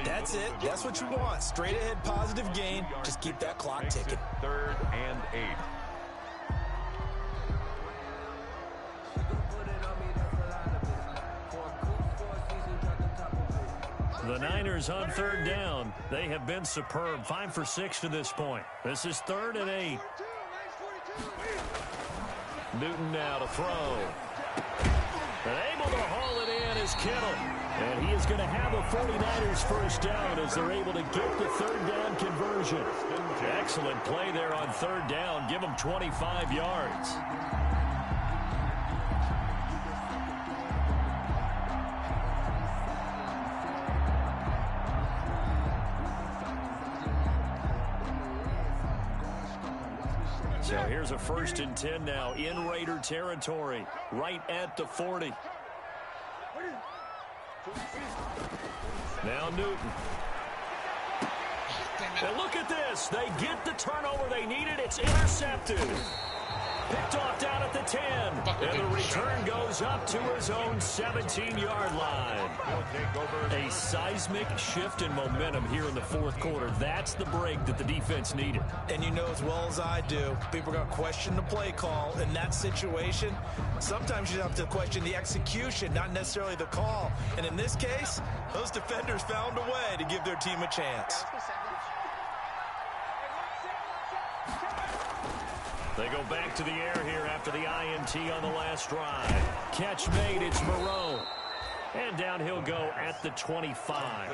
That's it. That's what you want. Straight ahead positive gain. Just keep that clock ticking. 3rd and 8. The Niners on third down. They have been superb. 5 for 6 to this point. This is 3rd and 8. Newton now to throw. And able to haul it in is Kittle. And he is going to have a 49ers first down as they're able to get the 3rd down conversion. Excellent play there on 3rd down. Give them 25 yards. So here's a 1st and 10 now in Raider territory, right at the 40. Now Newton. And look at this. They get the turnover they needed. It's intercepted. Picked off down at the 10. And the return goes up to his own 17-yard line. A seismic shift in momentum here in the 4th quarter. That's the break that the defense needed. And you know as well as I do, people are going to question the play call in that situation. Sometimes you have to question the execution, not necessarily the call. And in this case, those defenders found a way to give their team a chance. They go back to the air here after the INT on the last drive. Catch made, it's Moreau. And down he'll go at the 25.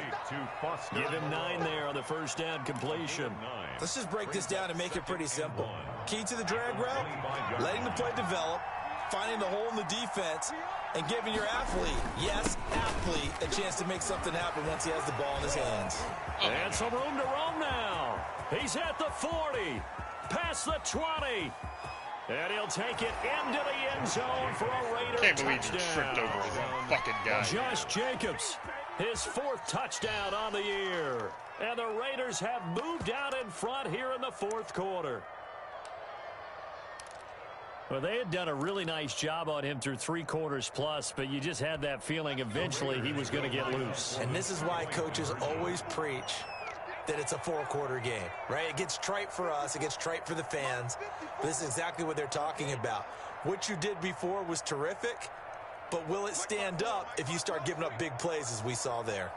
Give him 9 there on the 1st down completion. Let's just break this down and make it pretty simple. Key to the drag route, letting the play develop, finding the hole in the defense, and giving your athlete, yes, athlete, a chance to make something happen once he has the ball in his hands. And some room to roam now. He's at the 40. Past the 20. And he'll take it into the end zone for a Raider touchdown. Can't believe he tripped over the fucking guy. Josh Jacobs, his 4th touchdown on the year. And the Raiders have moved out in front here in the 4th quarter. Well, they had done a really nice job on him through 3 quarters plus, but you just had that feeling eventually he was going to get loose. And this is why coaches always preach that it's a 4-quarter game, right? It gets trite for us. It gets trite for the fans. But this is exactly what they're talking about. What you did before was terrific, but will it stand up if you start giving up big plays as we saw there?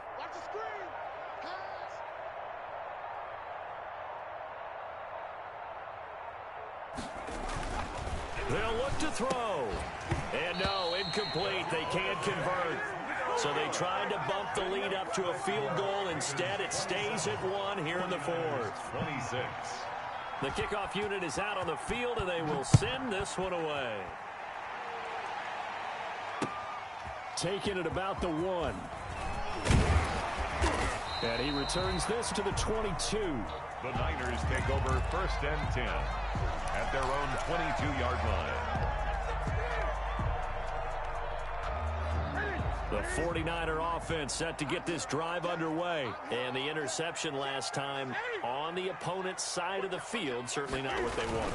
They'll look to throw. And no, incomplete. They can't convert. So they tried to bump the lead up to a field goal. Instead, it stays at 1 here in the 4th. 26. The kickoff unit is out on the field, and they will send this one away. Taking it about the 1. And he returns this to the 22. The Niners take over 1st and 10 at their own 22-yard line. The 49er offense set to get this drive underway. And the interception last time on the opponent's side of the field, certainly not what they wanted.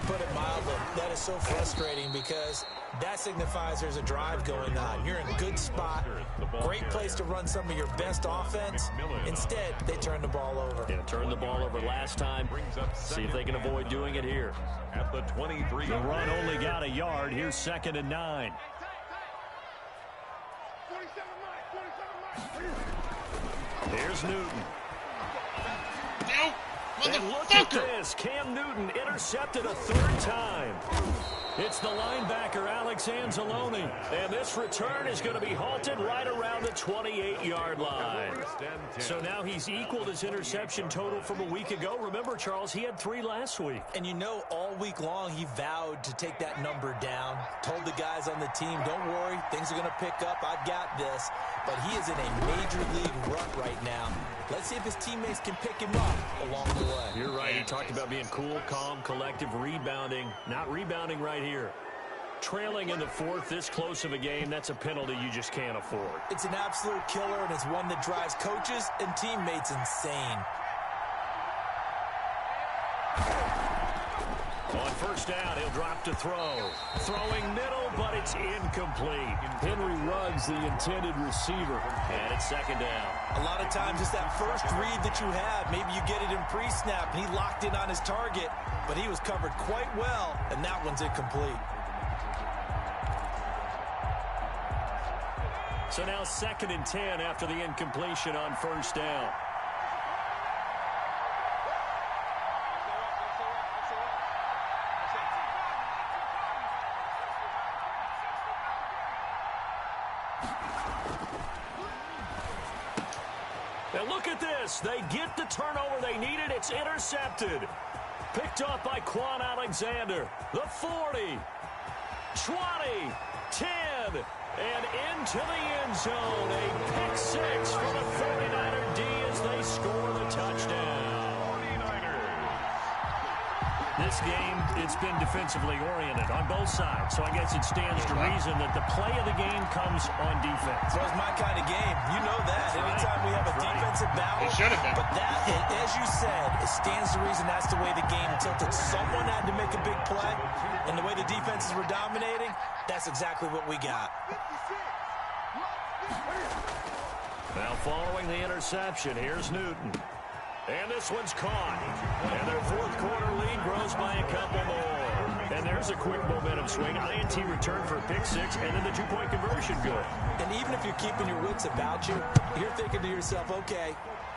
Put it mildly, that is so frustrating because that signifies there's a drive going on. You're in a good spot, great place to run some of your best offense. Instead, they turn the ball over. Yeah, turned the ball over last time. See if they can avoid doing it here. At the 23. The run only got a yard. Here's 2nd and 9. Here's Newton. No, And look at motherfucker! this. Cam Newton intercepted a 3rd time. It's the linebacker, Alex Anzalone. And this return is going to be halted right around the 28-yard line. So now he's equaled his interception total from a week ago. Remember, Charles, he had 3 last week. And you know, all week long, he vowed to take that number down. Told the guys on the team, don't worry, things are going to pick up. I've got this. But he is in a major league rut right now. Let's see if his teammates can pick him up along the way. You're right. He talked about being cool, calm, collective, rebounding. Not rebounding right here. Trailing in the 4th, this close of a game, that's a penalty you just can't afford. It's an absolute killer, and it's one that drives coaches and teammates insane. On 1st down, he'll drop to throw. Throwing middle, but it's incomplete. Henry Ruggs, the intended receiver. And it's 2nd down. A lot of times it's that first read that you have. Maybe you get it in pre-snap, and he locked in on his target, but he was covered quite well, and that one's incomplete. So now 2nd and 10 after the incompletion on first down. And look at this. They get the turnover they needed. It's intercepted. Picked up by Quan Alexander. The 40, 20, 10, and into the end zone. A pick six for the 49er D as they score the touchdown. 49ers. This game, it's been defensively oriented on both sides, so I guess it stands to reason that the play of the game comes on defense. Well, it's my kind of game. You know that. Anytime we have a defensive battle. It should have been. But that, as you said, it stands to reason that's the way the game tilted. Someone had to make a big play, and the way the defenses were dominating, that's exactly what we got. Now following the interception, here's Newton. And this one's caught. And their fourth quarter lead grows by a couple more. And there's a quick momentum swing. INT return for a pick six, and then the two-point conversion good. And even if you're keeping your wits about you, you're thinking to yourself, okay,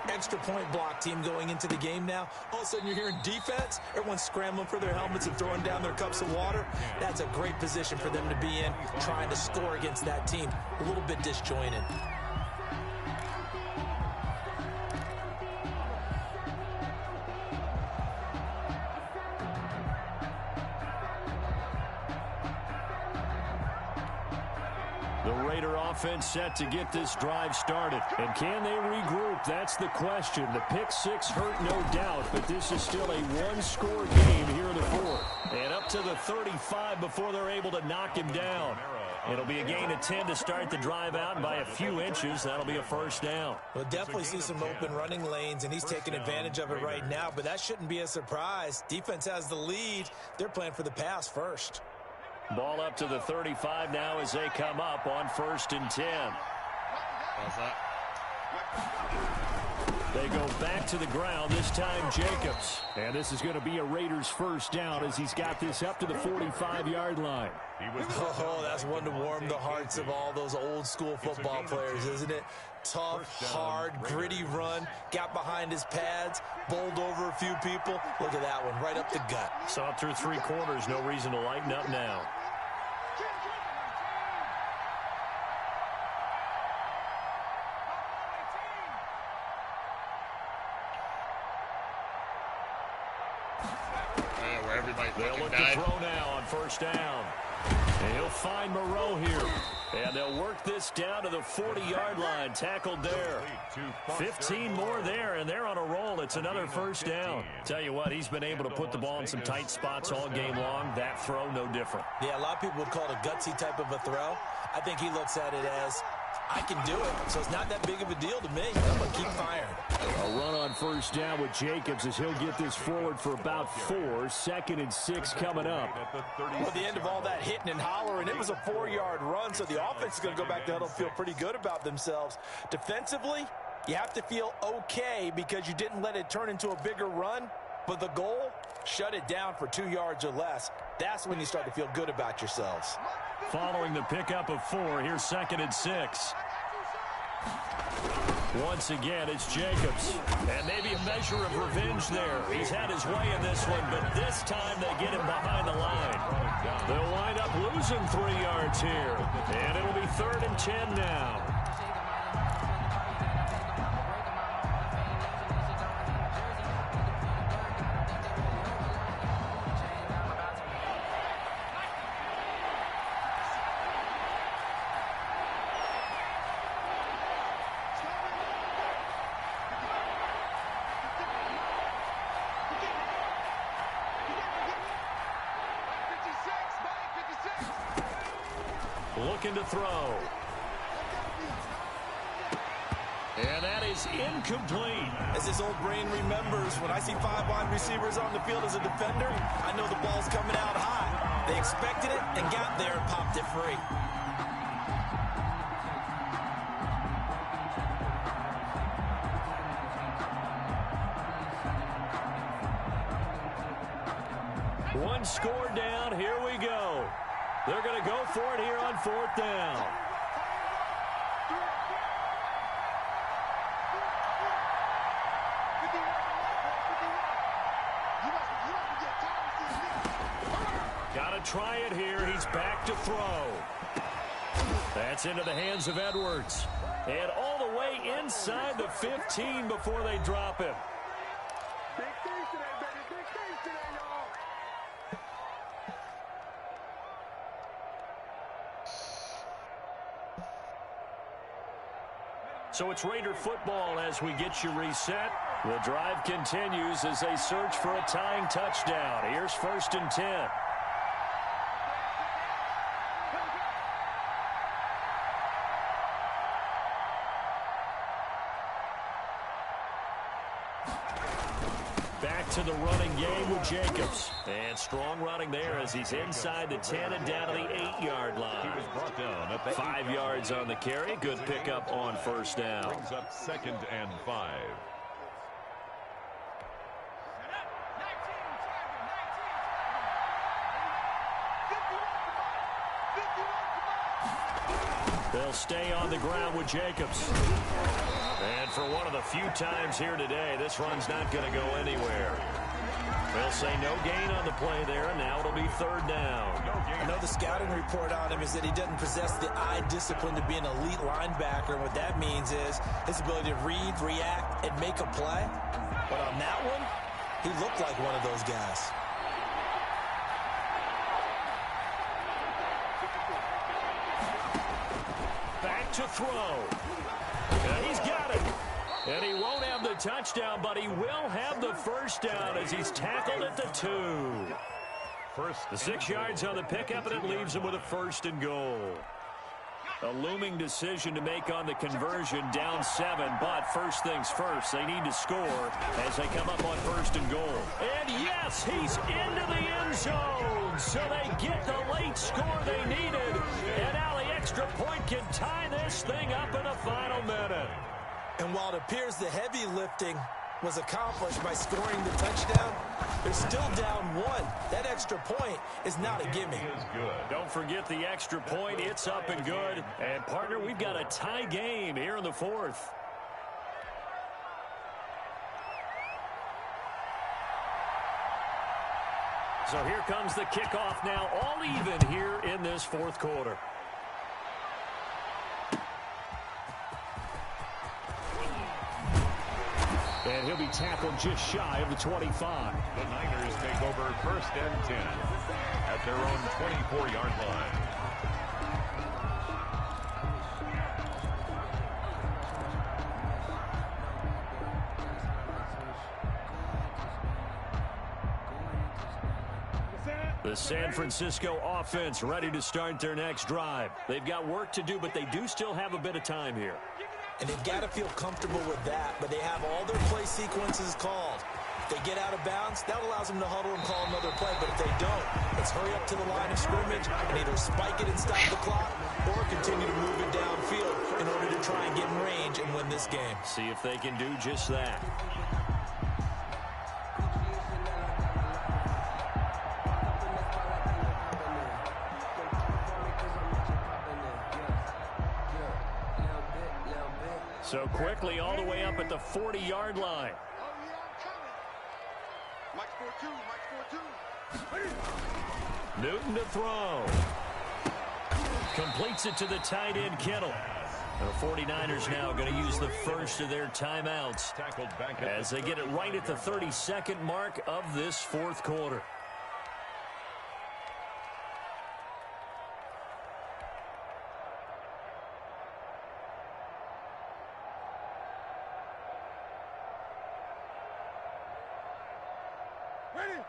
extra point block team going into the game now. All of a sudden you're hearing defense. Everyone's scrambling for their helmets and throwing down their cups of water. That's a great position for them to be in, trying to score against that team. A little bit disjointed. The Raider offense set to get this drive started. And can they regroup? That's the question. The pick six hurt, no doubt, but this is still a one-score game here in the fourth. And up to the 35 before they're able to knock him down. It'll be a gain of 10 to start the drive out, and by a few inches, that'll be a first down. We'll definitely see some open running lanes, and he's taking advantage of it right now, but that shouldn't be a surprise. Defense has the lead. They're playing for the pass first. Ball up to the 35 now as they come up on 1st and 10. How's that? They go back to the ground, this time Jacobs. And this is going to be a Raiders first down as he's got this up to the 45-yard line. Oh, that's one to warm the hearts of all those old school football players, isn't it? Tough, hard, gritty run, got behind his pads, bowled over a few people. Look at that one, right up the gut. Saw through 3 quarters, no reason to lighten up now. They'll look to throw now on first down. And he'll find Moreau here. And they'll work this down to the 40-yard line. Tackled there. 15 more there, and they're on a roll. It's another first down. Tell you what, he's been able to put the ball in some tight spots all game long. That throw, no different. Yeah, a lot of people would call it a gutsy type of a throw. I think he looks at it as, I can do it, so it's not that big of a deal to me. I'm going to keep firing. A run on first down with Jacobs as he'll get this forward for about 4. 2nd and 6 coming up. Well, at the end of all that hitting and hollering, it was a 4-yard run, so the offense is going to go back to huddle, feel pretty good about themselves. Defensively, you have to feel okay because you didn't let it turn into a bigger run, but the goal, shut it down for 2 yards or less. That's when you start to feel good about yourselves. Following the pickup of 4, here's 2nd and 6. Once again, it's Jacobs. And maybe a measure of revenge there. He's had his way in this one, but this time they get him behind the line. They'll wind up losing 3 yards here. And it'll be 3rd and 10 now. Looking to throw. And that is incomplete. As his old brain remembers, when I see 5 wide receivers on the field as a defender, I know the ball's coming out high. They expected it and got there and popped it free. One score down. Here we go. They're going to go for it here on 4th down. to try it here. He's back to throw. That's into the hands of Edwards. And all the way inside the 15 before they drop him. Big things today, baby. Big things today, y'all. So it's Raider football as we get you reset. The drive continues as they search for a tying touchdown. Here's 1st and 10. Back to the running game with Jacobs. And strong running there as he's inside the 10 and down to the 8-yard line. He was brought down at the 5 yards on the carry. Good pickup on 1st down. Brings up 2nd and 5. They'll stay on the ground with Jacobs. And for one of the few times here today, this run's not going to go anywhere. They'll say no gain on the play there, and now it'll be 3rd down. I know the scouting report on him is that he doesn't possess the eye discipline to be an elite linebacker. And what that means is his ability to read, react, and make a play. But on that one, he looked like one of those guys. Back to throw. And he's got it. And he won't have the touchdown, but he will have the 1st down as he's tackled at the 2. The 6 yards on the pickup, and it leaves him with a 1st and goal. A looming decision to make on the conversion, down 7, but first things first, they need to score as they come up on 1st and goal. And yes, he's into the end zone, so they get the late score they needed, and now the extra point can tie this thing up in the final minute. And while it appears the heavy lifting was accomplished by scoring the touchdown, they're still down 1. That extra point is not a gimme. Don't forget the extra point. It's up and good. And, partner, we've got a tie game here in the 4th. So here comes the kickoff now, all even here in this 4th quarter. And he'll be tackled just shy of the 25. The Niners take over 1st and 10 at their own 24-yard line. The San Francisco offense ready to start their next drive. They've got work to do, but they do still have a bit of time here. And they've got to feel comfortable with that, but they have all their play sequences called. If they get out of bounds, that allows them to huddle and call another play, but if they don't, let's hurry up to the line of scrimmage and either spike it and stop the clock or continue to move it downfield in order to try and get in range and win this game. See if they can do just that. So quickly all the way up at the 40-yard line. Oh, yeah, I'm coming. Mike 4-2. Newton to throw. Completes it to the tight end, Kittle. The 49ers now going to use the first of their timeouts as they get it right at the 32nd mark of this 4th quarter.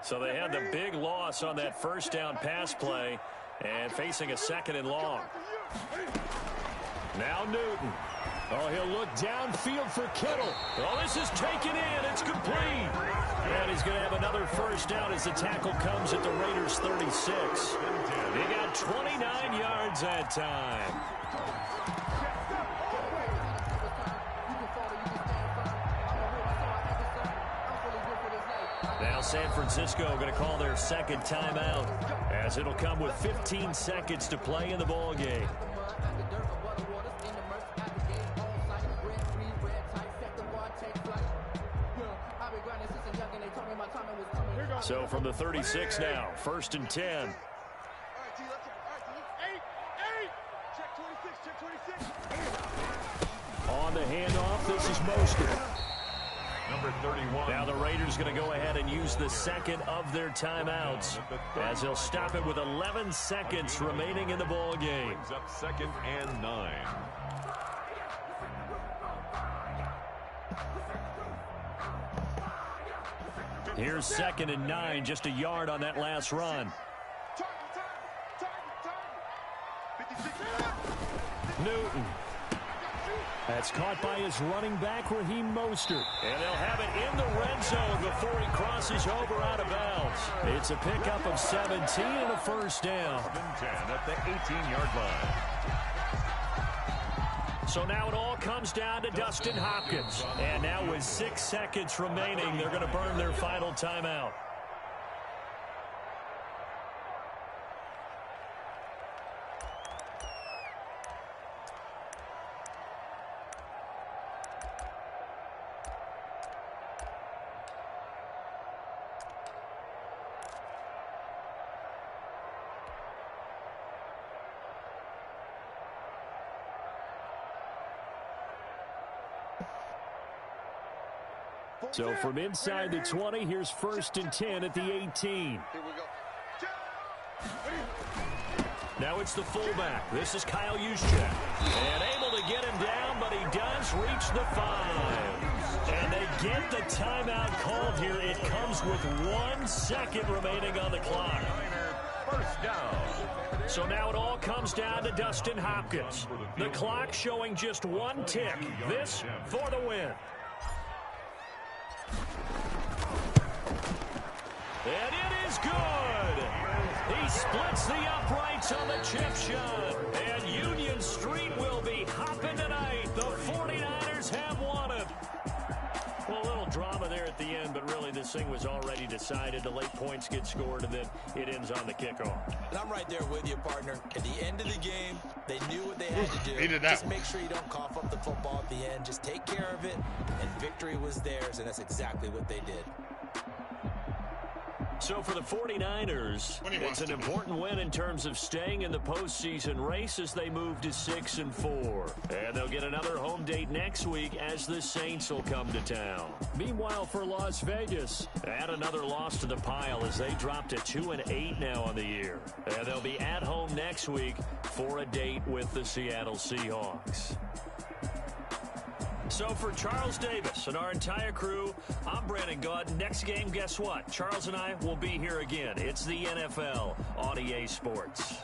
So they had the big loss on that 1st down pass play and facing a 2nd and long. Now Newton. Oh, he'll look downfield for Kittle. Oh, this is taken in. It's complete. And he's going to have another 1st down as the tackle comes at the Raiders' 36. He got 29 yards that time. Now San Francisco going to call their 2nd timeout as it'll come with 15 seconds to play in the ball game. So from the 36 now, 1st and 10. on the handoff. This is Mostert. Number 31. Now the Raiders going to go ahead and use the second of their timeouts as they'll stop it with 11 seconds remaining in the ball game. Brings up 2nd and 9. Here's 2nd and 9, just a yard on that last run. Newton. That's caught by his running back, Raheem Mostert. And they'll have it in the red zone before he crosses over out of bounds. It's a pickup of 17 and a first down. 10 at the 18-yard line. So now it all comes down to Dustin Hopkins. And now with 6 seconds remaining, they're going to burn their final timeout. So from inside the 20, here's 1st and 10 at the 18. Here we go. Now it's the fullback. This is Kyle Juszczyk. And able to get him down, but he does reach the 5. And they get the timeout called here. It comes with 1 second remaining on the clock. First down. So now it all comes down to Dustin Hopkins. The clock showing just 1 tick. This for the win. And it is good. He splits the uprights on the chip shot. And Union Street will be hopping tonight. The 49ers have won it. Well, a little drama there at the end, but really this thing was already decided. The late points get scored, and then it ends on the kickoff. And I'm right there with you, partner. At the end of the game, they knew what they had to do. Needed that Just one. make sure you don't cough up the football at the end. Just take care of it, and victory was theirs, and that's exactly what they did. So for the 49ers, it's an important win in terms of staying in the postseason race as they move to 6-4. And they'll get another home date next week as the Saints will come to town. Meanwhile, for Las Vegas, add another loss to the pile as they drop to 2-8 now on the year. And they'll be at home next week for a date with the Seattle Seahawks. So for Charles Davis and our entire crew, I'm Brandon Gaud. Next game, guess what? Charles and I will be here again. It's the NFL on EA Sports.